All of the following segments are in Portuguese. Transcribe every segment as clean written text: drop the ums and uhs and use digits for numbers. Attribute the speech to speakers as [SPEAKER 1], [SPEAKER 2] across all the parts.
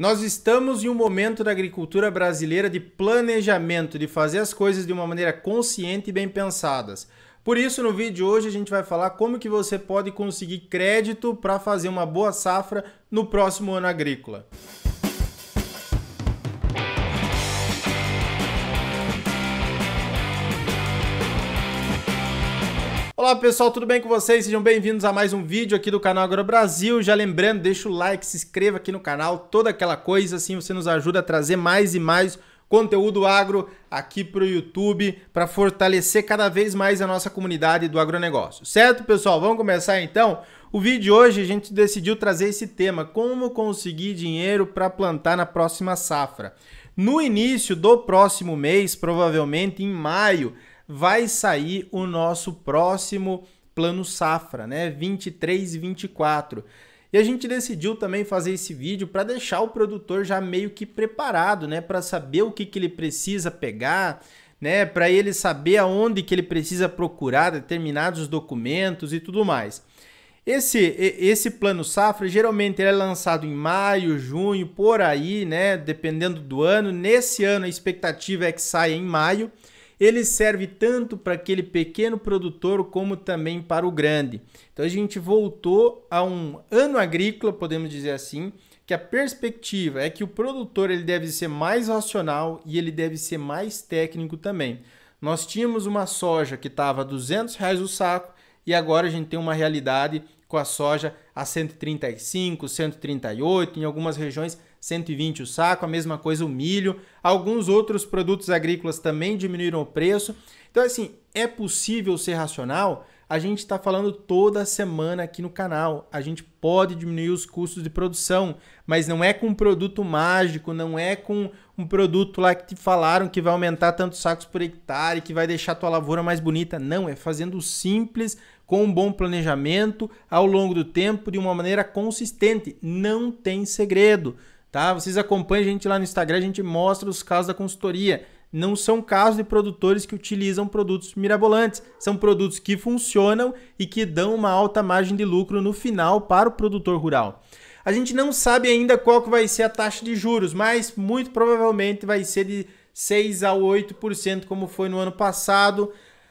[SPEAKER 1] Nós estamos em um momento da agricultura brasileira de planejamento, de fazer as coisas de uma maneira consciente e bem pensadas. Por isso, no vídeo de hoje, a gente vai falar como que você pode conseguir crédito para fazer uma boa safra no próximo ano agrícola. Olá pessoal, tudo bem com vocês? Sejam bem-vindos a mais um vídeo aqui do canal Agro Brasil. Já lembrando, deixa o like, se inscreva aqui no canal, toda aquela coisa, assim você nos ajuda a trazer mais e mais conteúdo agro aqui para o YouTube, para fortalecer cada vez mais a nossa comunidade do agronegócio. Certo, pessoal? Vamos começar então? O vídeo de hoje a gente decidiu trazer esse tema, como conseguir dinheiro para plantar na próxima safra. No início do próximo mês, provavelmente em maio, vai sair o nosso próximo plano safra, né? 23 e 24. E a gente decidiu também fazer esse vídeo para deixar o produtor já meio que preparado, né? Para saber o que ele precisa pegar, né? Para ele saber aonde que ele precisa procurar determinados documentos e tudo mais. Esse plano safra geralmente ele é lançado em maio, junho, por aí, né? Dependendo do ano. Nesse ano a expectativa é que saia em maio. Ele serve tanto para aquele pequeno produtor como também para o grande. Então a gente voltou a um ano agrícola, podemos dizer assim, que a perspectiva é que o produtor ele deve ser mais racional e ele deve ser mais técnico também. Nós tínhamos uma soja que estava a R$200 o saco e agora a gente tem uma realidade com a soja a 135, 138, em algumas regiões 120 o saco, a mesma coisa o milho, alguns outros produtos agrícolas também diminuíram o preço. Então assim, é possível ser racional? A gente está falando toda semana aqui no canal, a gente pode diminuir os custos de produção, mas não é com um produto mágico, não é com um produto lá que te falaram que vai aumentar tantos sacos por hectare, que vai deixar a tua lavoura mais bonita, não, é fazendo simples, com um bom planejamento, ao longo do tempo, de uma maneira consistente, não tem segredo. Tá? Vocês acompanham a gente lá no Instagram, a gente mostra os casos da consultoria. Não são casos de produtores que utilizam produtos mirabolantes. São produtos que funcionam e que dão uma alta margem de lucro no final para o produtor rural. A gente não sabe ainda qual que vai ser a taxa de juros, mas muito provavelmente vai ser de 6 a 8%, como foi no ano passado.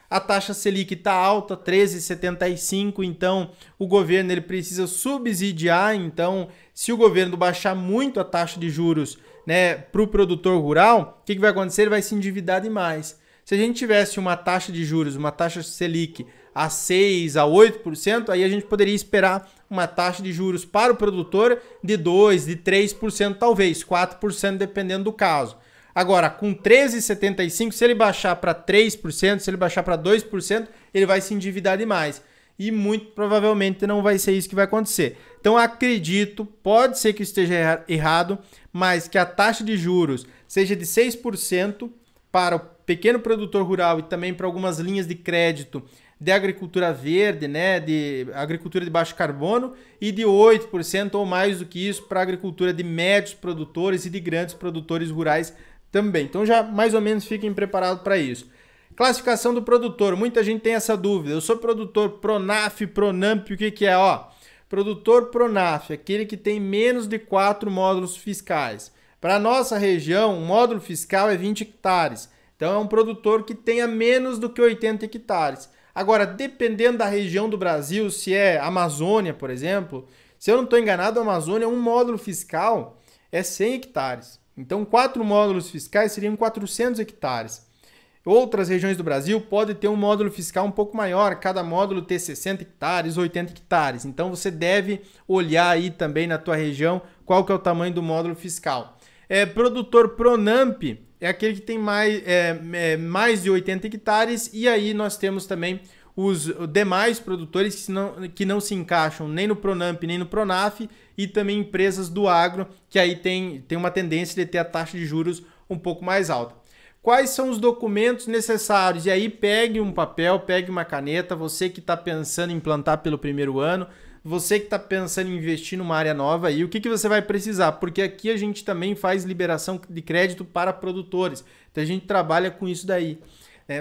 [SPEAKER 1] A taxa Selic está alta, 13,75, então o governo ele precisa subsidiar. Então, se o governo baixar muito a taxa de juros, né, para o produtor rural, o que vai acontecer? Ele vai se endividar demais. Se a gente tivesse uma taxa de juros, uma taxa Selic a 6 a 8%, aí a gente poderia esperar uma taxa de juros para o produtor de 2%, de 3%, talvez 4%, dependendo do caso. Agora, com 13,75, se ele baixar para 3%, se ele baixar para 2%, ele vai se endividar demais. E muito provavelmente não vai ser isso que vai acontecer. Então, acredito, pode ser que esteja errado, mas que a taxa de juros seja de 6% para o pequeno produtor rural e também para algumas linhas de crédito de agricultura verde, né, de agricultura de baixo carbono, e de 8% ou mais do que isso para a agricultura de médios produtores e de grandes produtores rurais também. Então já mais ou menos fiquem preparados para isso. Classificação do produtor. Muita gente tem essa dúvida. Eu sou produtor Pronaf, Pronamp, o que é? Ó, produtor Pronaf, aquele que tem menos de 4 módulos fiscais. Para a nossa região, o módulo fiscal é 20 hectares. Então é um produtor que tenha menos do que 80 hectares. Agora, dependendo da região do Brasil, se é Amazônia, por exemplo, se eu não estou enganado, a Amazônia, um módulo fiscal é 100 hectares. Então, 4 módulos fiscais seriam 400 hectares. Outras regiões do Brasil podem ter um módulo fiscal um pouco maior, cada módulo ter 60 hectares, 80 hectares. Então, você deve olhar aí também na tua região qual que é o tamanho do módulo fiscal. Produtor Pronamp é aquele que tem mais de 80 hectares e aí nós temos também os demais produtores que não se encaixam nem no Pronamp nem no Pronaf e também empresas do agro que aí tem uma tendência de ter a taxa de juros um pouco mais alta. Quais são os documentos necessários? E aí pegue um papel, pegue uma caneta, você que está pensando em plantar pelo primeiro ano, você que está pensando em investir numa área nova, e o que você vai precisar? Porque aqui a gente também faz liberação de crédito para produtores, então a gente trabalha com isso daí.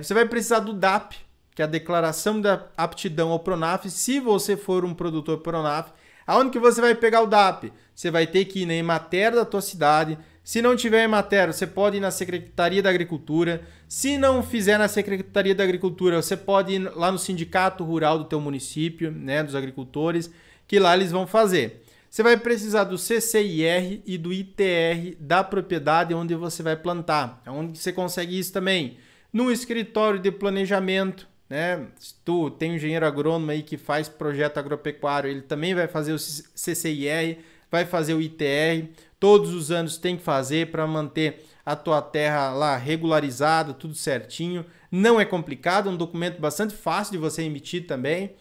[SPEAKER 1] Você vai precisar do DAP, que é a declaração da aptidão ao Pronaf. Se você for um produtor Pronaf, Aonde que você vai pegar o DAP? Você vai ter que ir na Emater da tua cidade. Se não tiver Emater, você pode ir na Secretaria da Agricultura. Se não fizer na Secretaria da Agricultura, você pode ir lá no Sindicato Rural do teu município, né, dos agricultores, que lá eles vão fazer. Você vai precisar do CCIR e do ITR da propriedade onde você vai plantar. É onde você consegue isso também. No escritório de planejamento, né? Se tu tem um engenheiro agrônomo aí que faz projeto agropecuário, ele também vai fazer o CCIR, vai fazer o ITR. Todos os anos tem que fazer para manter a tua terra lá regularizada, tudo certinho. Não é complicado, é um documento bastante fácil de você emitir também.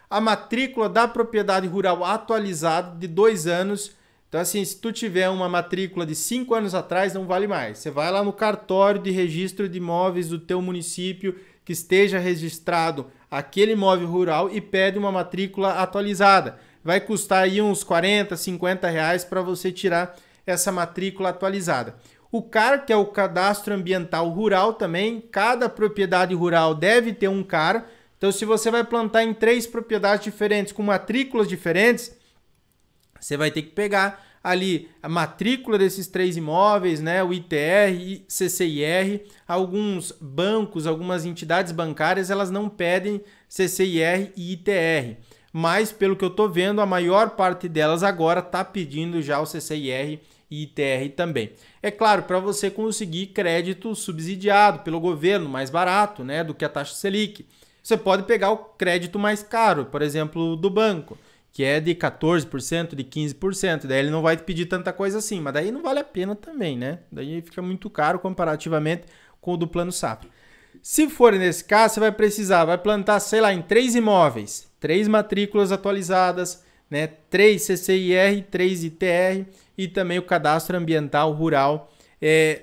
[SPEAKER 1] A matrícula da propriedade rural atualizada de 2 anos. Então, assim, se tu tiver uma matrícula de 5 anos atrás, não vale mais. Você vai lá no cartório de registro de imóveis do teu município que esteja registrado aquele imóvel rural e pede uma matrícula atualizada. Vai custar aí uns 40, 50 reais para você tirar essa matrícula atualizada. O CAR, que é o Cadastro Ambiental Rural também, cada propriedade rural deve ter um CAR. Então, se você vai plantar em 3 propriedades diferentes, com matrículas diferentes, você vai ter que pegar ali a matrícula desses 3 imóveis, né? O ITR e CCIR. Alguns bancos, algumas entidades bancárias, elas não pedem CCIR e ITR. Mas, pelo que eu estou vendo, a maior parte delas agora está pedindo já o CCIR e ITR também. É claro, para você conseguir crédito subsidiado pelo governo, mais barato, né, do que a taxa Selic. Você pode pegar o crédito mais caro, por exemplo, do banco, que é de 14%, de 15%. Daí ele não vai te pedir tanta coisa assim, mas daí não vale a pena também, né? Daí fica muito caro comparativamente com o do Plano Safra. Se for nesse caso, você vai plantar, sei lá, em 3 imóveis, 3 matrículas atualizadas, né? 3 CCIR, 3 ITR e também o Cadastro Ambiental Rural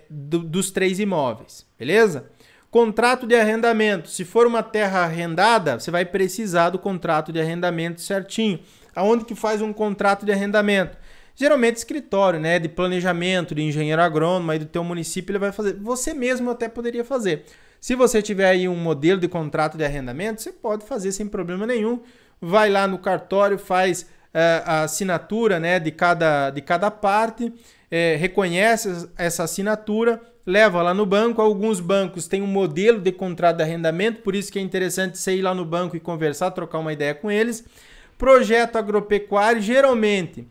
[SPEAKER 1] dos 3 imóveis, beleza? Contrato de arrendamento. Se for uma terra arrendada, você vai precisar do contrato de arrendamento certinho. Aonde que faz um contrato de arrendamento? Geralmente escritório, né, de planejamento, de engenheiro agrônomo aí do teu município, ele vai fazer. Você mesmo até poderia fazer. Se você tiver aí um modelo de contrato de arrendamento, você pode fazer sem problema nenhum. Vai lá no cartório, faz a assinatura, né, de cada parte, reconhece essa assinatura, leva lá no banco. Alguns bancos têm um modelo de contrato de arrendamento, por isso que é interessante você ir lá no banco e conversar, trocar uma ideia com eles. Projeto agropecuário, geralmente,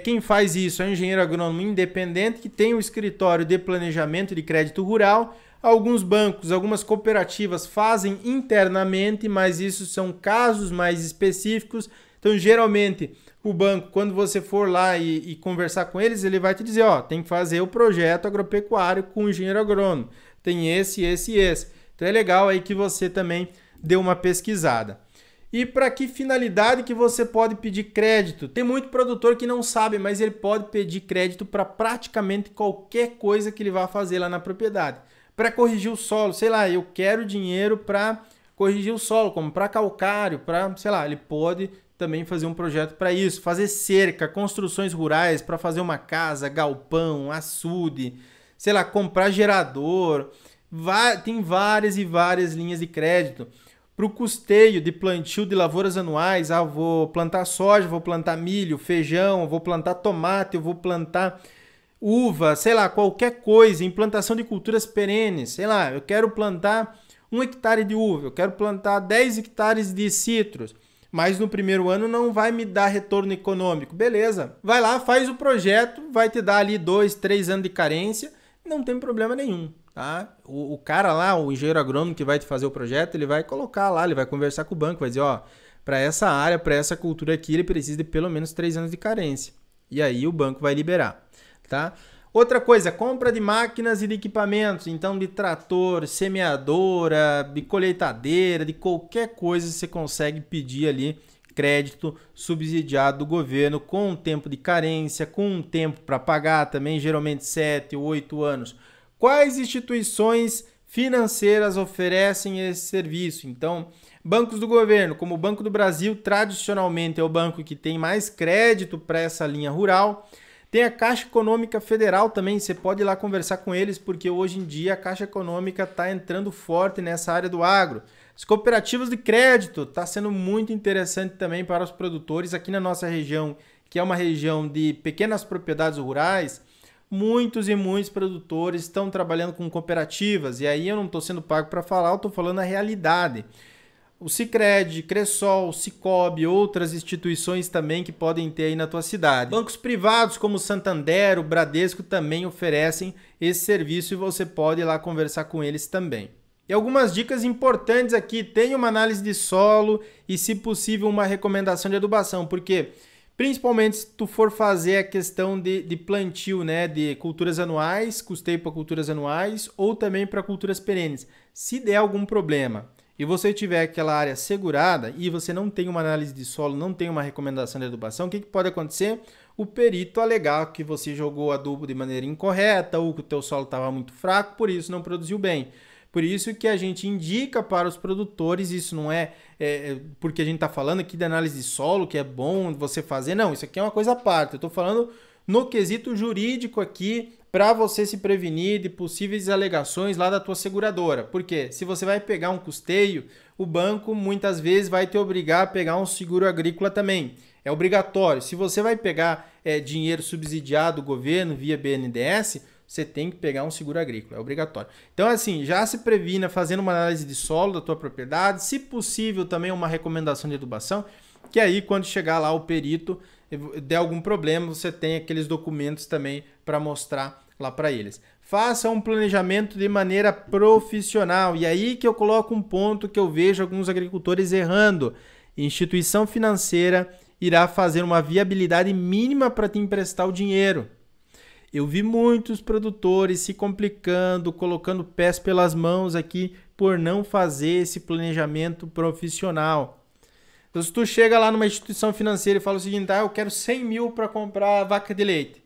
[SPEAKER 1] quem faz isso é um engenheiro agrônomo independente que tem um escritório de planejamento de crédito rural. Alguns bancos, algumas cooperativas fazem internamente, mas isso são casos mais específicos. Então, geralmente, o banco, quando você for lá e conversar com eles, ele vai te dizer, ó, tem que fazer o projeto agropecuário com o engenheiro agrônomo. Tem esse. Então, é legal aí que você também dê uma pesquisada. E para que finalidade que você pode pedir crédito? Tem muito produtor que não sabe, mas ele pode pedir crédito para praticamente qualquer coisa que ele vá fazer lá na propriedade. Para corrigir o solo, sei lá, eu quero dinheiro para corrigir o solo, como para calcário, para, sei lá, ele pode também fazer um projeto para isso, fazer cerca, construções rurais para fazer uma casa, galpão, açude, sei lá, comprar gerador. Tem várias e várias linhas de crédito. Para o custeio de plantio de lavouras anuais, vou plantar soja, vou plantar milho, feijão, vou plantar tomate, eu vou plantar uva, sei lá, qualquer coisa, implantação de culturas perenes, sei lá, eu quero plantar 1 hectare de uva, eu quero plantar 10 hectares de citros, mas no primeiro ano não vai me dar retorno econômico. Beleza, vai lá, faz o projeto, vai te dar ali 2, 3 anos de carência, não tem problema nenhum. Tá? O cara lá, o engenheiro agrônomo que vai te fazer o projeto, ele vai colocar lá, ele vai conversar com o banco, vai dizer, ó, para essa área, para essa cultura aqui, ele precisa de pelo menos 3 anos de carência. E aí o banco vai liberar, tá? Outra coisa, compra de máquinas e de equipamentos, então de trator, semeadora, de colheitadeira, de qualquer coisa você consegue pedir ali crédito subsidiado do governo com um tempo de carência, com um tempo para pagar também, geralmente 7 ou 8 anos. Quais instituições financeiras oferecem esse serviço? Então, bancos do governo, como o Banco do Brasil, tradicionalmente é o banco que tem mais crédito para essa linha rural. Tem a Caixa Econômica Federal também, você pode ir lá conversar com eles, porque hoje em dia a Caixa Econômica está entrando forte nessa área do agro. As cooperativas de crédito está sendo muito interessante também para os produtores aqui na nossa região que é uma região de pequenas propriedades rurais, muitos e muitos produtores estão trabalhando com cooperativas, e aí eu não estou sendo pago para falar, eu estou falando a realidade. O Sicredi, Cressol, Sicobi, outras instituições também que podem ter aí na tua cidade. Bancos privados como o Santander, o Bradesco também oferecem esse serviço e você pode ir lá conversar com eles também. E algumas dicas importantes aqui, tenha uma análise de solo e, se possível, uma recomendação de adubação, porque principalmente se tu for fazer a questão de plantio, né, de culturas anuais, custeio para culturas anuais ou também para culturas perenes. Se der algum problema e você tiver aquela área segurada e você não tem uma análise de solo, não tem uma recomendação de adubação, o que pode acontecer? O perito alegar que você jogou adubo de maneira incorreta ou que o teu solo estava muito fraco, por isso não produziu bem. Por isso que a gente indica para os produtores, isso não é porque a gente está falando aqui de análise de solo, que é bom você fazer, não, isso aqui é uma coisa à parte. Eu estou falando no quesito jurídico aqui, para você se prevenir de possíveis alegações lá da tua seguradora. Porque se você vai pegar um custeio, o banco muitas vezes vai te obrigar a pegar um seguro agrícola também. É obrigatório. Se você vai pegar dinheiro subsidiado do governo via BNDES, você tem que pegar um seguro agrícola, é obrigatório. Então, assim, já se previna fazendo uma análise de solo da tua propriedade, se possível também uma recomendação de adubação, que aí quando chegar lá o perito, der algum problema, você tem aqueles documentos também para mostrar lá para eles. Faça um planejamento de maneira profissional, e aí que eu coloco um ponto que eu vejo alguns agricultores errando. Instituição financeira irá fazer uma viabilidade mínima para te emprestar o dinheiro. Eu vi muitos produtores se complicando, colocando pés pelas mãos aqui por não fazer esse planejamento profissional. Então, se tu chega lá numa instituição financeira e fala o seguinte, eu quero 100 mil para comprar vaca de leite.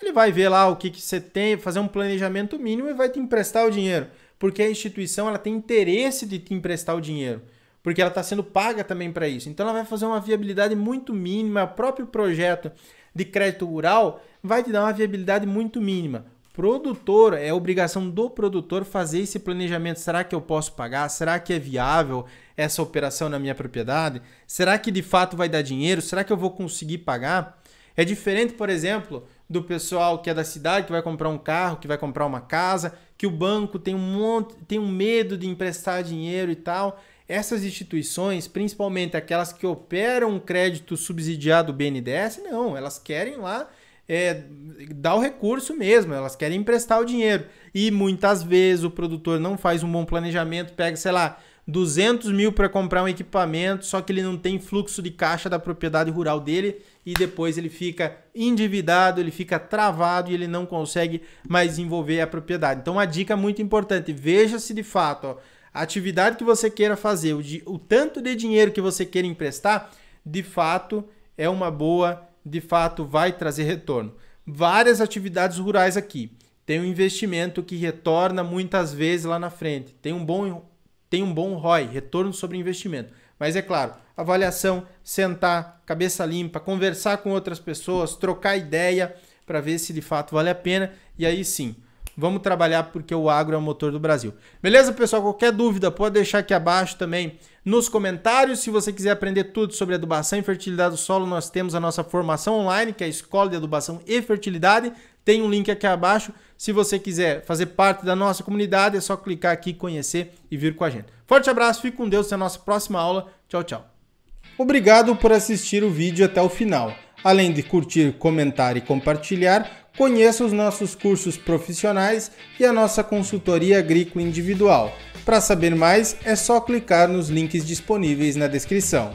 [SPEAKER 1] Ele vai ver lá o que você tem, fazer um planejamento mínimo e vai te emprestar o dinheiro. Porque a instituição ela tem interesse de te emprestar o dinheiro. Porque ela está sendo paga também para isso. Então, ela vai fazer uma viabilidade muito mínima. O próprio projeto de crédito rural vai te dar uma viabilidade muito mínima. Produtor, é obrigação do produtor fazer esse planejamento. Será que eu posso pagar? Será que é viável essa operação na minha propriedade? Será que de fato vai dar dinheiro? Será que eu vou conseguir pagar? É diferente, por exemplo, do pessoal que é da cidade, que vai comprar um carro, que vai comprar uma casa, que o banco tem um medo de emprestar dinheiro e tal. Essas instituições, principalmente aquelas que operam um crédito subsidiado do BNDES, não, elas querem lá dar o recurso mesmo, elas querem emprestar o dinheiro. E muitas vezes o produtor não faz um bom planejamento, pega, sei lá, 200 mil para comprar um equipamento, só que ele não tem fluxo de caixa da propriedade rural dele e depois ele fica endividado, ele fica travado e ele não consegue mais desenvolver a propriedade. Então, uma dica muito importante, veja se de fato a atividade que você queira fazer, o tanto de dinheiro que você queira emprestar, de fato é uma boa, de fato vai trazer retorno. Várias atividades rurais aqui, tem um investimento que retorna muitas vezes lá na frente, tem um bom ROI, retorno sobre investimento. Mas é claro, avaliação, sentar, cabeça limpa, conversar com outras pessoas, trocar ideia para ver se de fato vale a pena. E aí sim, vamos trabalhar porque o agro é o motor do Brasil. Beleza, pessoal? Qualquer dúvida pode deixar aqui abaixo também nos comentários. Se você quiser aprender tudo sobre adubação e fertilidade do solo, nós temos a nossa formação online, que é a Escola de Adubação e Fertilidade. Tem um link aqui abaixo. Se você quiser fazer parte da nossa comunidade, é só clicar aqui, conhecer e vir com a gente. Forte abraço, fique com Deus, até a nossa próxima aula. Tchau, tchau. Obrigado por assistir o vídeo até o final. Além de curtir, comentar e compartilhar, conheça os nossos cursos profissionais e a nossa consultoria agrícola individual. Para saber mais, é só clicar nos links disponíveis na descrição.